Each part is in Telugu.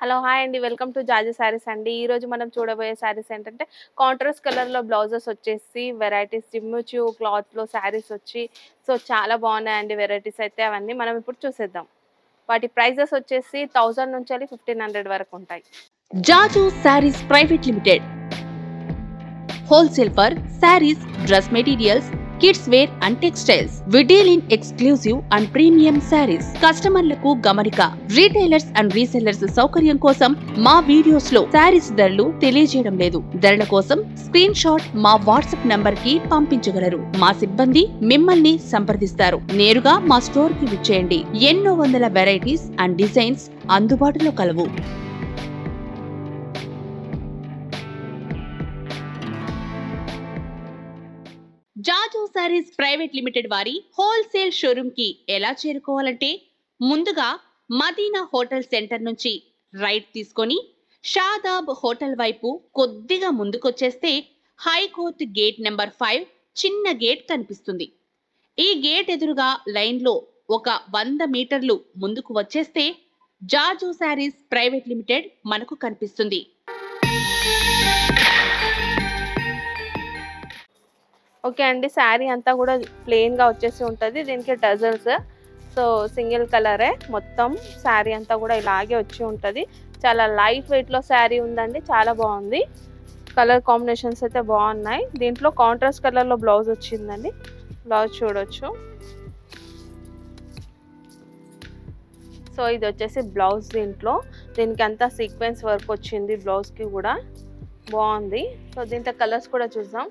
హలో హాయ్ అండి వెల్కమ్ టు జాజీ సారీస్ అండి. ఈ రోజు మనం చూడబోయే సారీస్ ఏంటంటే కాంట్రాస్ట్ కలర్ లో బ్లౌజెస్ వచ్చేసి వెరైటీస్ జిమ్ముచు క్లాత్ లో సారీస్ వచ్చి సో చాలా బాగున్నాయండి. వెరైటీస్ అయితే అవన్నీ మనం ఇప్పుడు చూసేద్దాం. వాటి ప్రైజెస్ వచ్చేసి 1000 నుంచి 1500 వరకు ఉంటాయి. Jaju sarees private limited wholesale for sarees, dress materials, kids wear and textiles. We deal in exclusive and premium sarees. కస్టమర్లకు గమనిక రీటైలర్స్ అండ్ రీసెల్లర్స్ సౌకర్యం కోసం మా వీడియోస్ లో సారీస్ ధరలు తెలియజేయడం లేదు. ధరల కోసం స్క్రీన్ షాట్ మా వాట్సాప్ నంబర్ కి పంపించగలరు. మా సిబ్బంది మిమ్మల్ని సంప్రదిస్తారు. నేరుగా మా స్టోర్ కి విచ్చేయండి. ఎన్నో వందల వెరైటీస్ అండ్ డిజైన్స్ అందుబాటులో కలవు. జాజు సారీస్ ప్రైవేట్ లిమిటెడ్ వారి హోల్సేల్ షోరూమ్ కి ఎలా చేరుకోవాలంటే ముందుగా మదీనా హోటల్ సెంటర్ నుంచి రైట్ తీసుకొని షాదాబ్ హోటల్ వైపు కొద్దిగా ముందుకొచ్చేస్తే హైకోర్ట్ గేట్ నెంబర్ 5 చిన్న గేట్ కనిపిస్తుంది. ఈ గేట్ ఎదురుగా లైన్లో ఒక 100 మీటర్లు ముందుకు వచ్చేస్తే జాజు సారీస్ ప్రైవేట్ లిమిటెడ్ మనకు కనిపిస్తుంది. ఓకే అండి, శారీ అంతా కూడా ప్లెయిన్గా వచ్చేసి ఉంటుంది. దీనికి టజల్స్ సో సింగిల్ కలరే మొత్తం శారీ అంతా కూడా ఇలాగే వచ్చి ఉంటుంది. చాలా లైట్ వెయిట్లో శారీ ఉందండి, చాలా బాగుంది. కలర్ కాంబినేషన్స్ అయితే బాగున్నాయి. దీంట్లో కాంట్రాస్ట్ కలర్లో బ్లౌజ్ వచ్చిందండి. బ్లౌజ్ చూడొచ్చు. సో ఇది వచ్చేసి బ్లౌజ్. దీనికి అంతా సీక్వెన్స్ వర్క్ వచ్చింది. బ్లౌజ్కి కూడా బాగుంది. సో దీంట్లో కలర్స్ కూడా చూద్దాం.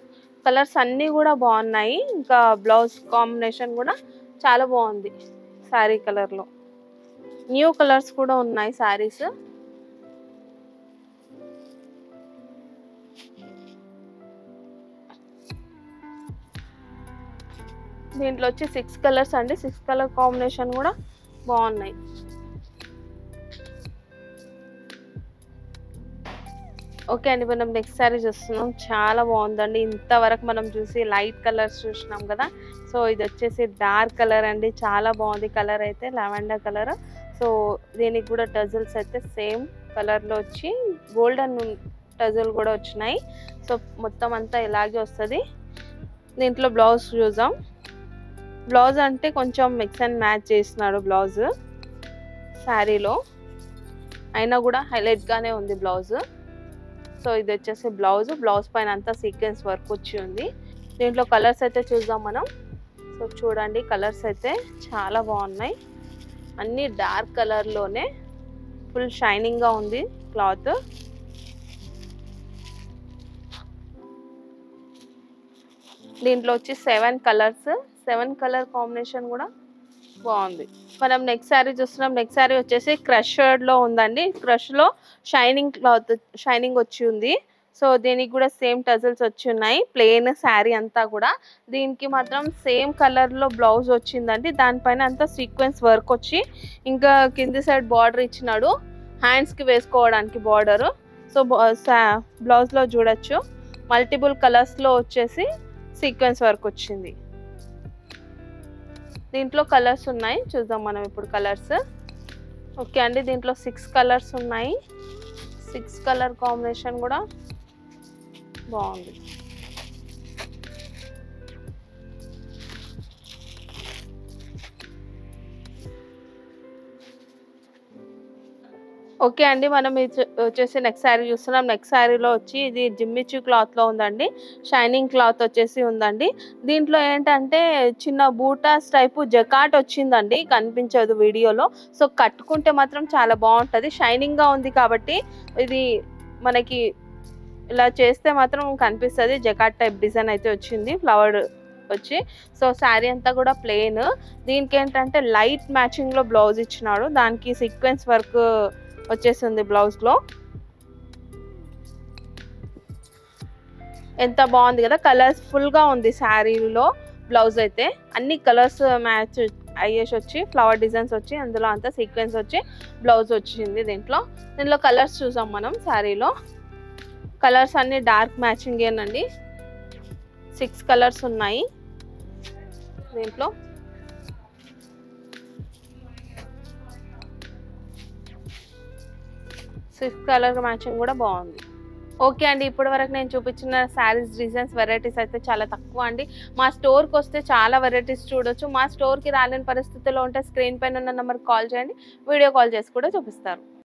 కలర్స్ అన్నీ కూడా బాగున్నాయి. ఇంకా బ్లౌజ్ కాంబినేషన్ కూడా చాలా బాగుంది. శారీ కలర్లో న్యూ కలర్స్ కూడా ఉన్నాయి శారీస్. దీంట్లో వచ్చి 6 కలర్స్ అండి. 6 కలర్ కాంబినేషన్ కూడా బాగున్నాయి. ఓకే అండి, మనం నెక్స్ట్ శారీ చూస్తున్నాం. చాలా బాగుందండి. ఇంతవరకు మనం చూసి లైట్ కలర్స్ చూసినాం కదా. సో ఇది వచ్చేసి డార్క్ కలర్ అండి. చాలా బాగుంది. కలర్ అయితే లావెండర్ కలర్. సో దీనికి కూడా టజల్స్ అయితే సేమ్ కలర్లో వచ్చి గోల్డెన్ టజల్ కూడా వచ్చినాయి. సో మొత్తం అంతా ఇలాగే వస్తుంది. దీంట్లో బ్లౌజ్ చూద్దాం. బ్లౌజ్ అంటే కొంచెం మిక్స్ అండ్ మ్యాచ్ చేస్తున్నాడు బ్లౌజ్ శారీలో, అయినా కూడా హైలైట్గానే ఉంది బ్లౌజ్. సో ఇది వచ్చేసి బ్లౌజ్ పైన అంతా సీక్వెన్స్ వర్క్ వచ్చి ఉంది. దీంట్లో కలర్స్ అయితే చూద్దాం మనం. సో చూడండి, కలర్స్ అయితే చాలా బాగున్నాయి. అన్నీ డార్క్ కలర్లోనే ఫుల్ షైనింగ్గా ఉంది క్లాత్. దీంట్లో వచ్చి 7 కలర్స్, 7 కలర్ కాంబినేషన్ కూడా బాగుంది. మనం నెక్స్ట్ శారీ చూస్తున్నాం. నెక్స్ట్ శారీ వచ్చేసి క్రష్లో ఉందండి. క్రష్లో షైనింగ్ క్లాత్, షైనింగ్ వచ్చి ఉంది. సో దీనికి కూడా సేమ్ టజల్స్ వచ్చి ఉన్నాయి. ప్లెయిన్ శారీ అంతా కూడా. దీనికి మాత్రం సేమ్ కలర్లో బ్లౌజ్ వచ్చిందండి. దానిపైన అంతా సీక్వెన్స్ వర్క్ వచ్చి ఇంకా కింది సైడ్ బార్డర్ ఇచ్చినాడు హ్యాండ్స్కి వేసుకోవడానికి బార్డరు. సో బ్లౌజ్లో చూడొచ్చు మల్టిపుల్ కలర్స్లో వచ్చేసి సీక్వెన్స్ వర్క్ వచ్చింది. దీంట్లో కలర్స్ ఉన్నాయి, చూద్దాం మనం ఇప్పుడు కలర్స్. ఓకే అండి, దీంట్లో 6 కలర్స్ ఉన్నాయి. 6 కలర్ కాంబినేషన్ కూడా బాగుంది. ఓకే అండి, మనం వచ్చేసి నెక్స్ట్ శారీ చూస్తున్నాం. నెక్స్ట్ శారీలో వచ్చి ఇది జిమ్మిచు క్లాత్లో ఉందండి. షైనింగ్ క్లాత్ వచ్చేసి ఉందండి. దీంట్లో ఏంటంటే చిన్న బూటాస్ టైపు జకాట్ వచ్చిందండి, కనిపించదు వీడియోలో. సో కట్టుకుంటే మాత్రం చాలా బాగుంటుంది. షైనింగ్గా ఉంది కాబట్టి ఇది మనకి ఇలా చేస్తే మాత్రం కనిపిస్తుంది. జకాట్ టైప్ డిజైన్ అయితే వచ్చింది, ఫ్లవర్ వచ్చి. సో శారీ అంతా కూడా ప్లెయిన్. దీనికి ఏంటంటే లైట్ మ్యాచింగ్లో బ్లౌజ్ ఇచ్చినాడు. దానికి సీక్వెన్స్ వర్క్ వచ్చేసింది బ్లౌజ్లో. ఎంత బాగుంది కదా, కలర్ఫుల్గా ఉంది శారీలో. బ్లౌజ్ అయితే అన్ని కలర్స్ మ్యాచ్ అయ్యేసి వచ్చి ఫ్లవర్ డిజైన్స్ వచ్చి అందులో అంతా సీక్వెన్స్ వచ్చి బ్లౌజ్ వచ్చింది. దీంట్లో కలర్స్ చూసాం మనం. శారీలో కలర్స్ అన్ని డార్క్ మ్యాచింగ్ ఏనండి. 6 కలర్స్ ఉన్నాయి దీంట్లో. స్విఫ్ట్ కలర్ మ్యాచింగ్ కూడా బాగుంది. ఓకే అండి. ఇప్పటి వరకు నేను చూపించిన శారీస్ డిజైన్స్ వెరైటీస్ అయితే చాలా తక్కువ అండి. మా స్టోర్కి వస్తే చాలా వెరైటీస్ చూడొచ్చు. మా స్టోర్కి రాలేని పరిస్థితుల్లో ఉంటే స్క్రీన్ పైన ఉన్న నెంబర్కి కాల్ చేయండి. వీడియో కాల్ చేసి కూడా చూపిస్తారు.